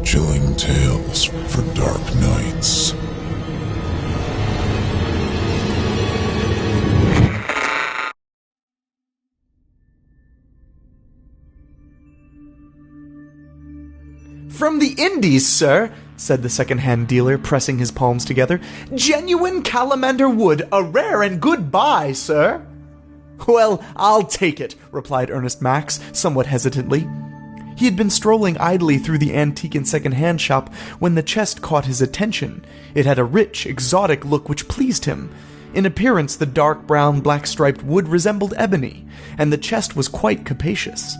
chilling tales for dark nights. "From the Indies, sir," said the second-hand dealer, pressing his palms together. "Genuine Calamander wood, a rare and good buy, sir." "Well, I'll take it," replied Ernest Max, somewhat hesitantly. He had been strolling idly through the antique and second-hand shop when the chest caught his attention. It had a rich, exotic look which pleased him. In appearance, the dark brown, black-striped wood resembled ebony, and the chest was quite capacious.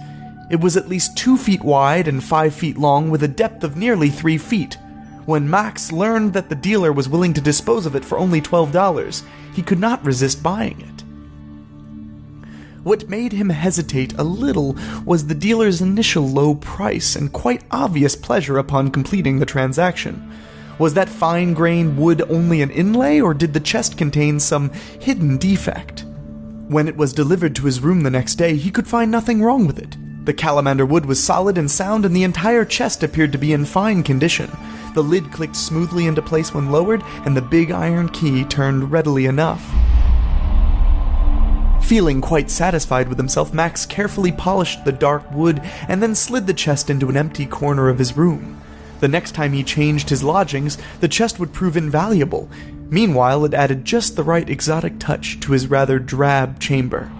It was at least 2 feet wide and 5 feet long, with a depth of nearly 3 feet. When Max learned that the dealer was willing to dispose of it for only $12, he could not resist buying it. What made him hesitate a little was the dealer's initial low price and quite obvious pleasure upon completing the transaction. Was that fine-grained wood only an inlay, or did the chest contain some hidden defect? When it was delivered to his room the next day, he could find nothing wrong with it. The Calamander wood was solid and sound, and the entire chest appeared to be in fine condition. The lid clicked smoothly into place when lowered, and the big iron key turned readily enough. Feeling quite satisfied with himself, Max carefully polished the dark wood and then slid the chest into an empty corner of his room. The next time he changed his lodgings, the chest would prove invaluable. Meanwhile, it added just the right exotic touch to his rather drab chamber.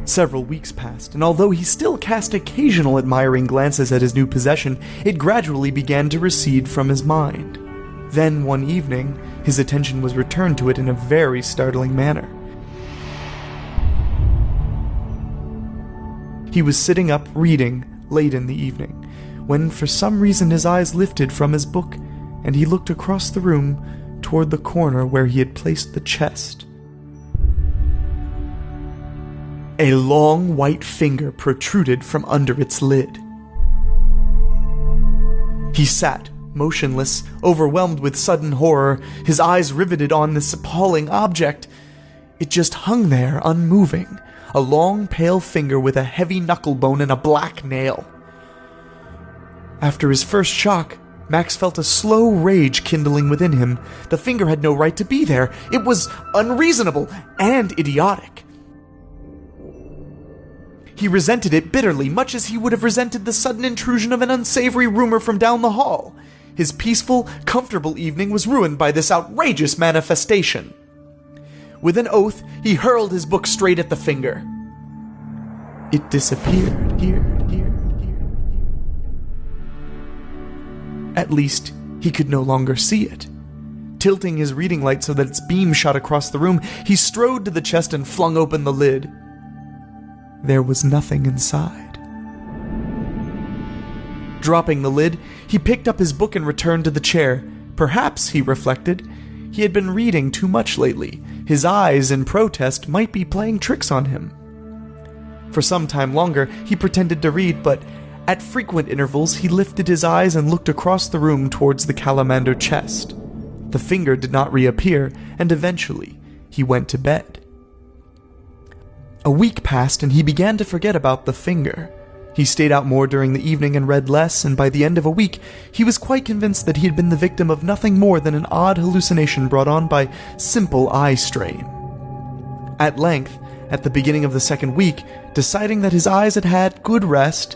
Several weeks passed, and although he still cast occasional admiring glances at his new possession, it gradually began to recede from his mind. Then, one evening, his attention was returned to it in a very startling manner. He was sitting up reading late in the evening, when for some reason his eyes lifted from his book, and he looked across the room toward the corner where he had placed the chest. A long white finger protruded from under its lid. He sat, motionless, overwhelmed with sudden horror, his eyes riveted on this appalling object. It just hung there, unmoving, a long pale finger with a heavy knuckle bone and a black nail. After his first shock, Max felt a slow rage kindling within him. The finger had no right to be there. It was unreasonable and idiotic. He resented it bitterly, much as he would have resented the sudden intrusion of an unsavory rumor from down the hall. His peaceful, comfortable evening was ruined by this outrageous manifestation. With an oath, he hurled his book straight at the finger. It disappeared. At least, he could no longer see it. Tilting his reading light so that its beam shot across the room, he strode to the chest and flung open the lid. There was nothing inside. Dropping the lid, he picked up his book and returned to the chair. Perhaps, he reflected, he had been reading too much lately. His eyes, in protest, might be playing tricks on him. For some time longer, he pretended to read, but at frequent intervals he lifted his eyes and looked across the room towards the Calamander chest. The finger did not reappear, and eventually he went to bed. A week passed, and he began to forget about the finger. He stayed out more during the evening and read less, and by the end of a week, he was quite convinced that he had been the victim of nothing more than an odd hallucination brought on by simple eye strain. At length, at the beginning of the second week, deciding that his eyes had had good rest,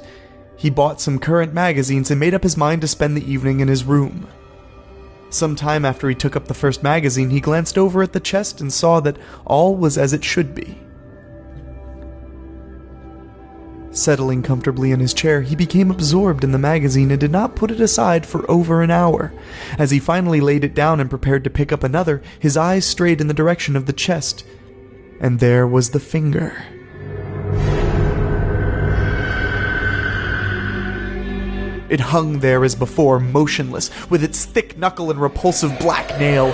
he bought some current magazines and made up his mind to spend the evening in his room. Some time after he took up the first magazine, he glanced over at the chest and saw that all was as it should be. Settling comfortably in his chair, he became absorbed in the magazine and did not put it aside for over an hour. As he finally laid it down and prepared to pick up another, his eyes strayed in the direction of the chest, and there was the finger. It hung there as before, motionless, with its thick knuckle and repulsive black nail.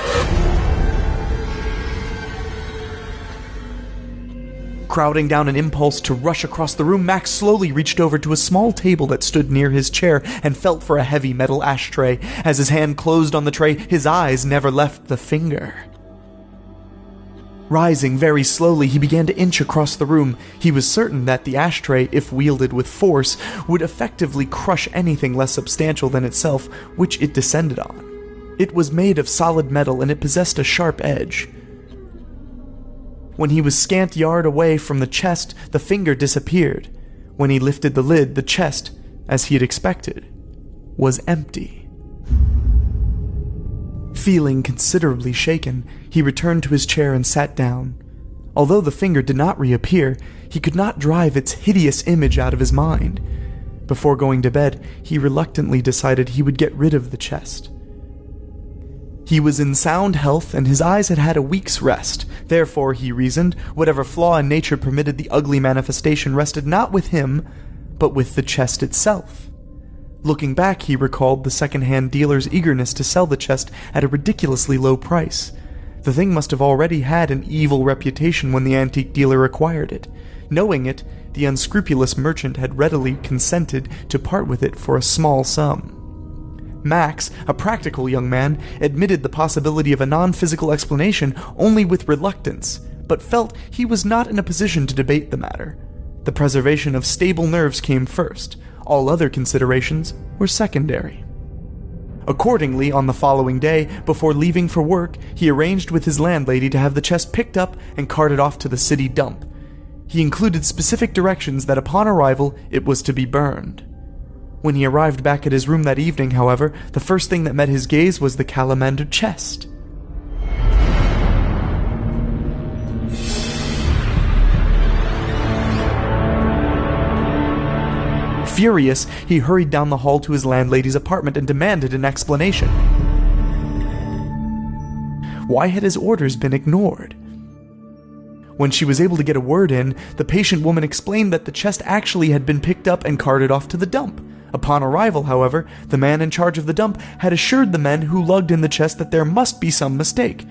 Crowding down an impulse to rush across the room, Max slowly reached over to a small table that stood near his chair and felt for a heavy metal ashtray. As his hand closed on the tray, his eyes never left the finger. Rising very slowly, he began to inch across the room. He was certain that the ashtray, if wielded with force, would effectively crush anything less substantial than itself, which it descended on. It was made of solid metal, and it possessed a sharp edge. When he was scant yard away from the chest, the finger disappeared. When he lifted the lid, the chest, as he had expected, was empty. Feeling considerably shaken, he returned to his chair and sat down. Although the finger did not reappear, he could not drive its hideous image out of his mind. Before going to bed, he reluctantly decided he would get rid of the chest. He was in sound health, and his eyes had had a week's rest. Therefore, he reasoned, whatever flaw in nature permitted the ugly manifestation rested not with him, but with the chest itself. Looking back, he recalled the second-hand dealer's eagerness to sell the chest at a ridiculously low price. The thing must have already had an evil reputation when the antique dealer acquired it. Knowing it, the unscrupulous merchant had readily consented to part with it for a small sum. Max, a practical young man, admitted the possibility of a non-physical explanation only with reluctance, but felt he was not in a position to debate the matter. The preservation of stable nerves came first. All other considerations were secondary. Accordingly, on the following day, before leaving for work, he arranged with his landlady to have the chest picked up and carted off to the city dump. He included specific directions that upon arrival it was to be burned. When he arrived back at his room that evening, however, the first thing that met his gaze was the Calamander chest. Furious, he hurried down the hall to his landlady's apartment and demanded an explanation. Why had his orders been ignored? When she was able to get a word in, the patient woman explained that the chest actually had been picked up and carted off to the dump. Upon arrival, however, the man in charge of the dump had assured the men who lugged in the chest that there must be some mistake.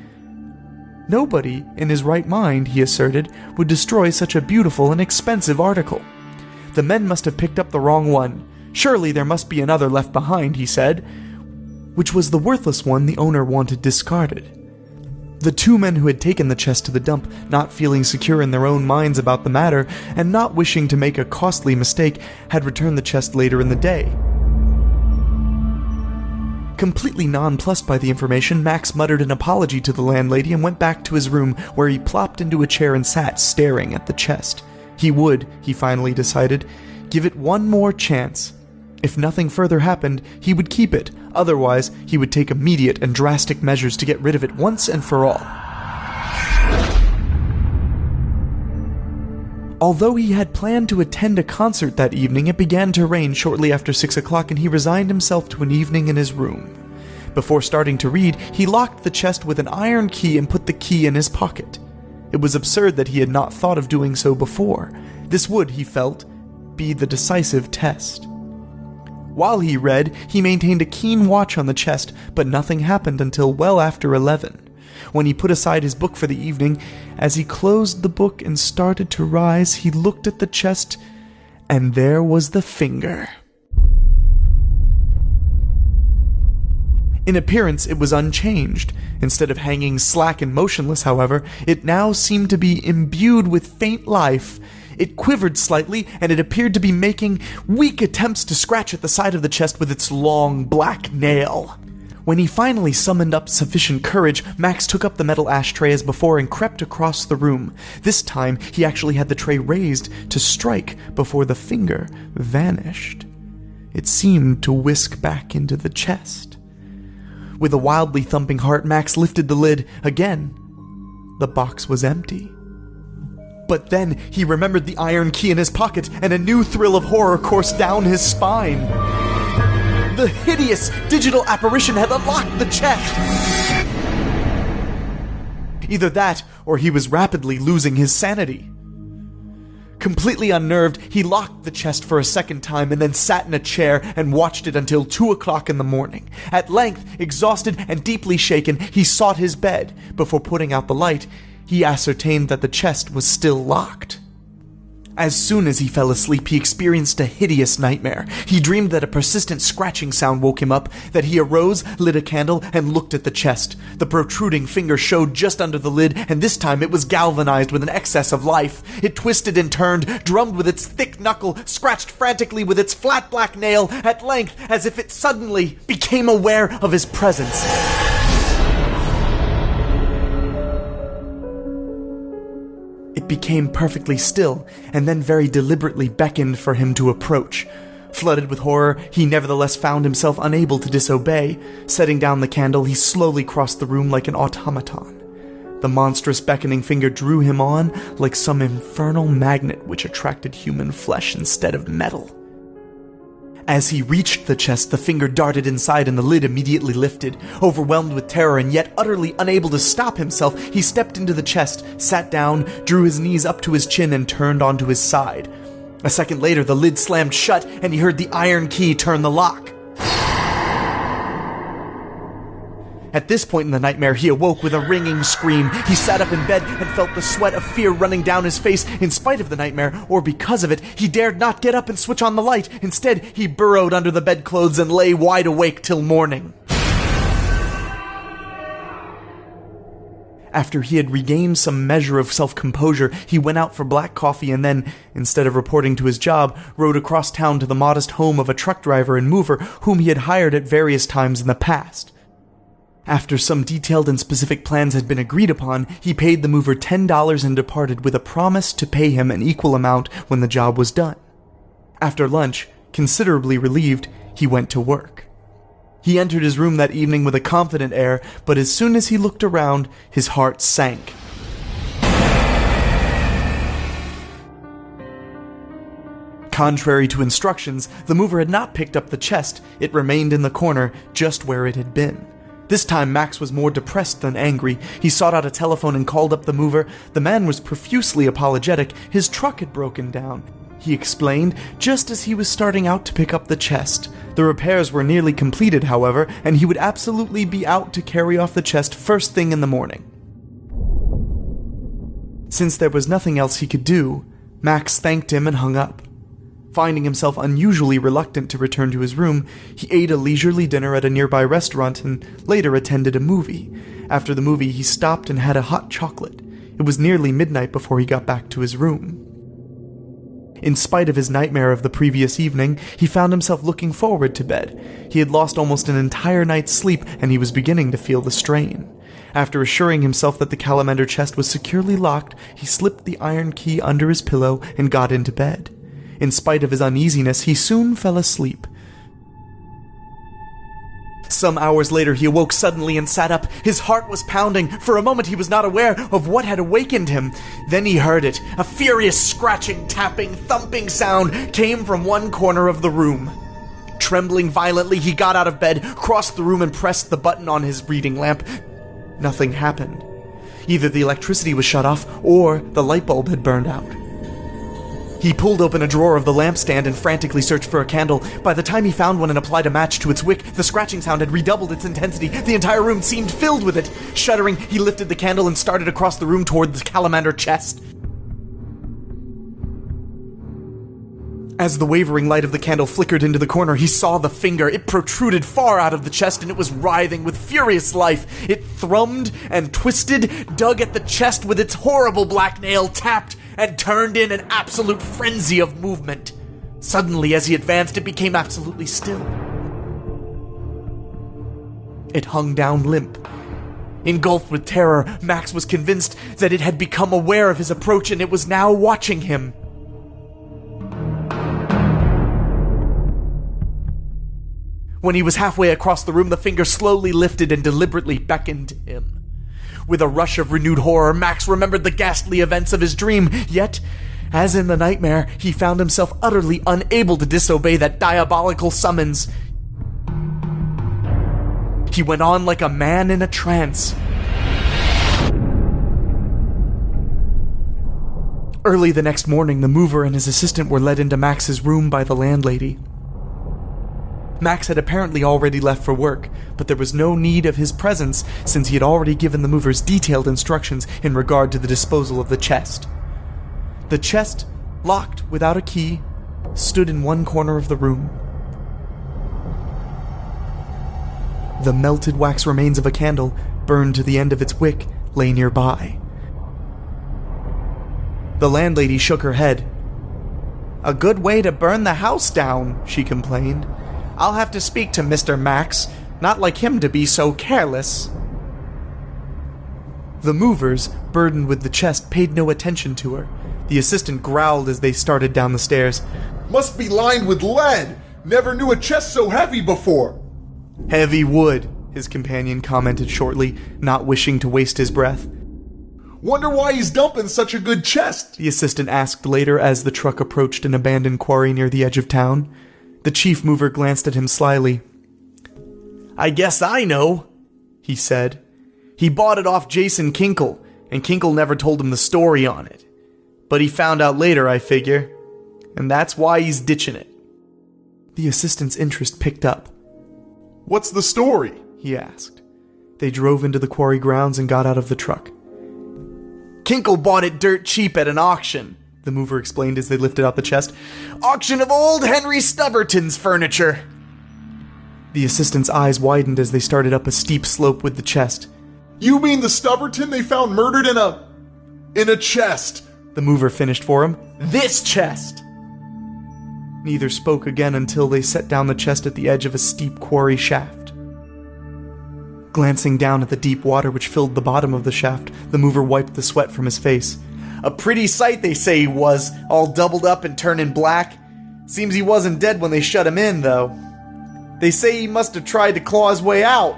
Nobody in his right mind, he asserted, would destroy such a beautiful and expensive article. The men must have picked up the wrong one. Surely there must be another left behind, he said, which was the worthless one the owner wanted discarded. The two men who had taken the chest to the dump, not feeling secure in their own minds about the matter, and not wishing to make a costly mistake, had returned the chest later in the day. Completely nonplussed by the information, Max muttered an apology to the landlady and went back to his room, where he plopped into a chair and sat staring at the chest. He would, he finally decided, give it one more chance. If nothing further happened, he would keep it. Otherwise, he would take immediate and drastic measures to get rid of it once and for all. Although he had planned to attend a concert that evening, it began to rain shortly after 6 o'clock, and he resigned himself to an evening in his room. Before starting to read, he locked the chest with an iron key and put the key in his pocket. It was absurd that he had not thought of doing so before. This would, he felt, be the decisive test. While he read, he maintained a keen watch on the chest, but nothing happened until well after 11. When he put aside his book for the evening, as he closed the book and started to rise, he looked at the chest, and there was the finger. In appearance, it was unchanged. Instead of hanging slack and motionless, however, it now seemed to be imbued with faint life. It quivered slightly, and it appeared to be making weak attempts to scratch at the side of the chest with its long, black nail. When he finally summoned up sufficient courage, Max took up the metal ashtray as before and crept across the room. This time, he actually had the tray raised to strike before the finger vanished. It seemed to whisk back into the chest. With a wildly thumping heart, Max lifted the lid. Again, the box was empty. But then he remembered the iron key in his pocket, and a new thrill of horror coursed down his spine. The hideous digital apparition had unlocked the chest! Either that, or he was rapidly losing his sanity. Completely unnerved, he locked the chest for a second time and then sat in a chair and watched it until 2 o'clock in the morning. At length, exhausted and deeply shaken, he sought his bed. Before putting out the light, he ascertained that the chest was still locked. As soon as he fell asleep, he experienced a hideous nightmare. He dreamed that a persistent scratching sound woke him up, that he arose, lit a candle, and looked at the chest. The protruding finger showed just under the lid, and this time it was galvanized with an excess of life. It twisted and turned, drummed with its thick knuckle, scratched frantically with its flat black nail, at length, as if it suddenly became aware of his presence. It became perfectly still, and then very deliberately beckoned for him to approach. Flooded with horror, he nevertheless found himself unable to disobey. Setting down the candle, he slowly crossed the room like an automaton. The monstrous beckoning finger drew him on like some infernal magnet which attracted human flesh instead of metal. As he reached the chest, the finger darted inside and the lid immediately lifted. Overwhelmed with terror and yet utterly unable to stop himself, he stepped into the chest, sat down, drew his knees up to his chin, and turned onto his side. A second later, the lid slammed shut, and he heard the iron key turn the lock. At this point in the nightmare, he awoke with a ringing scream. He sat up in bed and felt the sweat of fear running down his face. In spite of the nightmare, or because of it, he dared not get up and switch on the light. Instead, he burrowed under the bedclothes and lay wide awake till morning. After he had regained some measure of self-composure, he went out for black coffee and then, instead of reporting to his job, rode across town to the modest home of a truck driver and mover whom he had hired at various times in the past. After some detailed and specific plans had been agreed upon, he paid the mover $10 and departed with a promise to pay him an equal amount when the job was done. After lunch, considerably relieved, he went to work. He entered his room that evening with a confident air, but as soon as he looked around, his heart sank. Contrary to instructions, the mover had not picked up the chest. It remained in the corner, just where it had been. This time Max was more depressed than angry. He sought out a telephone and called up the mover. The man was profusely apologetic. His truck had broken down, he explained, just as he was starting out to pick up the chest. The repairs were nearly completed, however, and he would absolutely be out to carry off the chest first thing in the morning. Since there was nothing else he could do, Max thanked him and hung up. Finding himself unusually reluctant to return to his room, he ate a leisurely dinner at a nearby restaurant and later attended a movie. After the movie, he stopped and had a hot chocolate. It was nearly midnight before he got back to his room. In spite of his nightmare of the previous evening, he found himself looking forward to bed. He had lost almost an entire night's sleep, and he was beginning to feel the strain. After assuring himself that the Calamander chest was securely locked, he slipped the iron key under his pillow and got into bed. In spite of his uneasiness, he soon fell asleep. Some hours later, he awoke suddenly and sat up. His heart was pounding. For a moment, he was not aware of what had awakened him. Then he heard it. A furious scratching, tapping, thumping sound came from one corner of the room. Trembling violently, he got out of bed, crossed the room, and pressed the button on his reading lamp. Nothing happened. Either the electricity was shut off, or the light bulb had burned out. He pulled open a drawer of the lampstand and frantically searched for a candle. By the time he found one and applied a match to its wick, the scratching sound had redoubled its intensity. The entire room seemed filled with it. Shuddering, he lifted the candle and started across the room toward the Calamander chest. As the wavering light of the candle flickered into the corner, he saw the finger. It protruded far out of the chest, and it was writhing with furious life. It thrummed and twisted, dug at the chest with its horrible black nail, tapped, and turned in an absolute frenzy of movement. Suddenly, as he advanced, it became absolutely still. It hung down limp. Engulfed with terror, Max was convinced that it had become aware of his approach, and it was now watching him. When he was halfway across the room, the finger slowly lifted and deliberately beckoned to him. With a rush of renewed horror, Max remembered the ghastly events of his dream. Yet, as in the nightmare, he found himself utterly unable to disobey that diabolical summons. He went on like a man in a trance. Early the next morning, the mover and his assistant were led into Max's room by the landlady. Max had apparently already left for work, but there was no need of his presence since he had already given the movers detailed instructions in regard to the disposal of the chest. The chest locked without a key, stood in one corner of the room. The melted wax remains of a candle, burned to the end of its wick, lay nearby. The landlady shook her head. "A good way to burn the house down," she complained. "I'll have to speak to Mr. Max. Not like him to be so careless." The movers, burdened with the chest, paid no attention to her. The assistant growled as they started down the stairs. Must be lined with lead. Never knew a chest so heavy before. "Heavy wood," his companion commented shortly, not wishing to waste his breath. Wonder why he's dumping such a good chest, the assistant asked later as the truck approached an abandoned quarry near the edge of town. The chief mover glanced at him slyly. "I guess I know," he said. "He bought it off Jason Kinkle, and Kinkle never told him the story on it. But he found out later, I figure, and that's why he's ditching it." The assistant's interest picked up. "What's the story?" he asked. They drove into the quarry grounds and got out of the truck. "Kinkle bought it dirt cheap at an auction," the mover explained as they lifted out the chest. "Auction of old Henry Stubberton's furniture." The assistant's eyes widened as they started up a steep slope with the chest. "You mean the Stubberton they found murdered in a chest?" the mover finished for him. "This chest!" Neither spoke again until they set down the chest at the edge of a steep quarry shaft. Glancing down at the deep water which filled the bottom of the shaft, the mover wiped the sweat from his face. "A pretty sight they say he was, all doubled up and turning black. Seems he wasn't dead when they shut him in, though. They say he must have tried to claw his way out.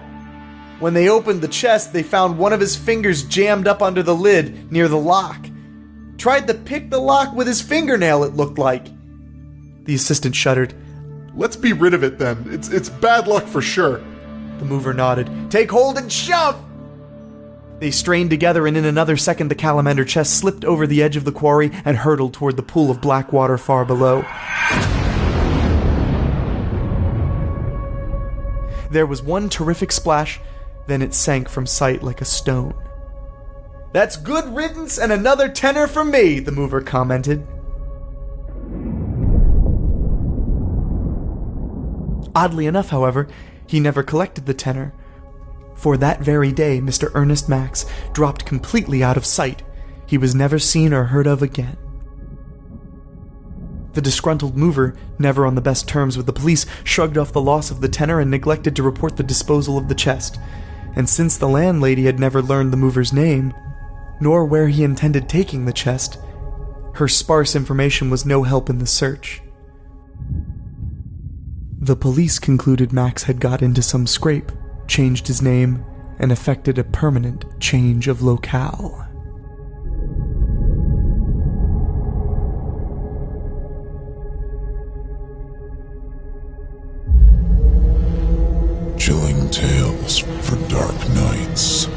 When they opened the chest, they found one of his fingers jammed up under the lid, near the lock. Tried to pick the lock with his fingernail, it looked like." The assistant shuddered. "Let's be rid of it then. It's bad luck for sure." The mover nodded. "Take hold and shove!" They strained together, and in another second the Calamander chest slipped over the edge of the quarry and hurtled toward the pool of black water far below. There was one terrific splash, then it sank from sight like a stone. "That's good riddance and another tenner from me," the mover commented. Oddly enough, however, he never collected the tenner. For that very day, Mr. Ernest Max dropped completely out of sight. He was never seen or heard of again. The disgruntled mover, never on the best terms with the police, shrugged off the loss of the tenner and neglected to report the disposal of the chest. And since the landlady had never learned the mover's name, nor where he intended taking the chest, her sparse information was no help in the search. The police concluded Max had got into some scrape, changed his name, and effected a permanent change of locale. Chilling tales for dark nights.